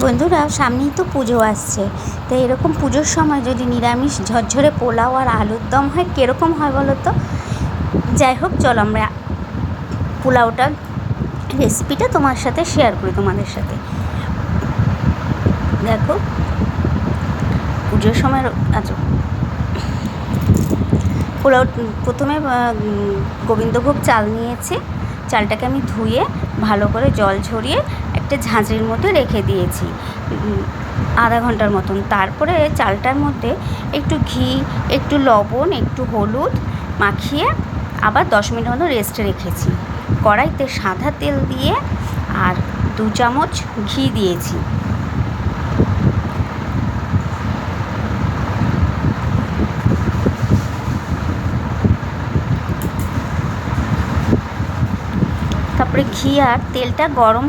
বন্ধুরা, সামনেই তো পুজো আসছে, তো এরকম পুজোর সময় যদি নিরামিষ ঝরঝরে পোলাও আর আলুর দম হয়, কীরকম হয় বলো তো। যাই হোক, চলো আমরা পোলাওটার রেসিপিটা তোমার সাথে শেয়ার করি, তোমাদের সাথে। দেখো, পুজোর সময় আচ্ছা, পোলাও প্রথমে গোবিন্দভোগ চাল নিয়েছি। চালটাকে আমি ধুয়ে ভালো করে জল ঝরিয়ে একটা ঝাঁঝরির মধ্যে রেখে দিয়েছি আধা ঘন্টার মতন। তারপরে চালটার মধ্যে একটু ঘি, একটু লবণ, একটু হলুদ মাখিয়ে আবার 10 মিনিট মতো রেস্টে রেখেছি। কড়াইতে সাদা তেল দিয়ে আর 2 চামচ ঘি দিয়েছি। তারপরে ঘি আর তেলটা গরম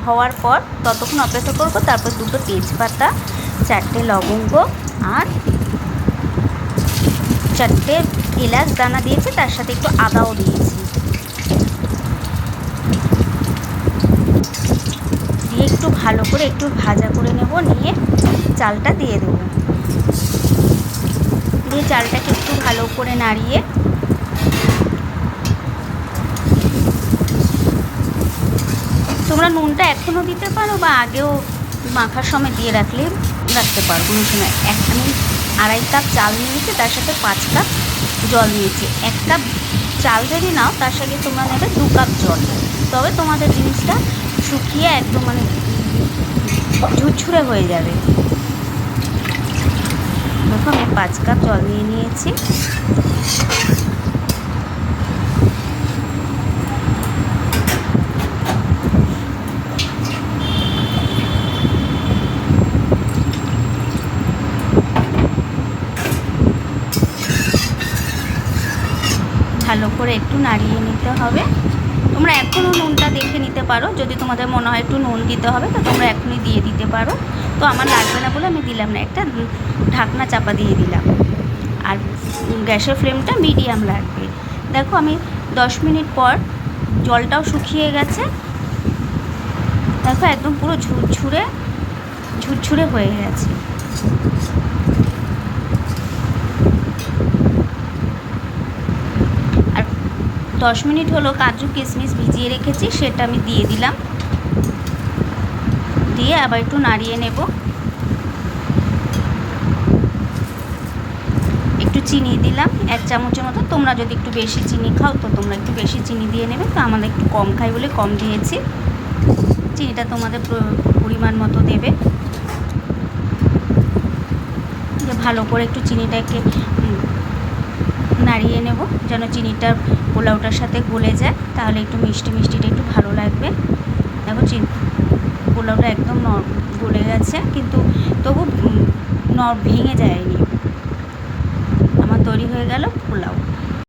হওয়ার পর ততক্ষণ অপেক্ষা করবো। তারপর 2টো তেজপাতা, 4টে লবঙ্গ আর 4টে এলাচ দানা দিয়েছি, তার সাথে একটু আদাও দিয়েছি। দিয়ে একটু ভালো করে একটু ভাজা করে নেব। নিয়ে চালটা দিয়ে দেবো। দিয়ে চালটাকে একটু ভালো করে নাড়িয়ে তোমরা নুনটা এখনও দিতে পারো বা আগেও মাখার সময় দিয়ে রাখতে পারো, কোনো সময়। আমি 2.5 কাপ চাল নিয়েছি, তার সাথে 5 কাপ জল নিয়েছি। 1 কাপ চাল যদি নাও, তার সাথে তোমরা নেবে 2 কাপ জল। তবে তোমাদের জিনিসটা শুকিয়ে একদম ঝুরঝুরে হয়ে যাবে। দেখো, আমি 5 কাপ জল নিয়েছি। ভালো করে একটু নাড়িয়ে নিতে হবে। তোমরা এখনও নুনটা দেখে নিতে পারো, যদি তোমাদের মনে হয় একটু নুন দিতে হবে তো তোমরা এখনই দিয়ে দিতে পারো। তো আমার লাগবে না বলে আমি দিলাম না, একটা ঢাকনা চাপা দিয়ে দিলাম। আর গ্যাসের ফ্লেমটা মিডিয়াম রাখবে। দেখো, আমি 10 মিনিট পর জলটাও শুকিয়ে গেছে। দেখো, একদম পুরো ঝুরঝুরে হয়ে গেছে। আর 10 মিনিট হলো কাজু কিশমিশ ভিজিয়ে রেখেছি, সেটা আমি দিয়ে দিলাম। দিয়ে আবার একটু নাড়িয়ে নেব। একটু চিনি দিলাম 1 চামচের মতো। তোমরা যদি একটু বেশি চিনি খাও তো তোমরা একটু বেশি চিনি দিয়ে নেবে। তো আমাদের একটু কম খাই বলে কম দিয়েছি। চিনিটা তোমাদের পরিমাণ মতো দেবে। ভালো করে একটু চিনিটাকে নাড়িয়ে নেব, যেন চিনিটা পোলাওটার সাথে গলে যায়, তাহলে একটু মিষ্টিটা একটু ভালো লাগবে। দেখো, পোলাওটা একদম গলে গেছে, কিন্তু তবু ভেঙে যায়নি। আমার তৈরি হয়ে গেল পোলাও।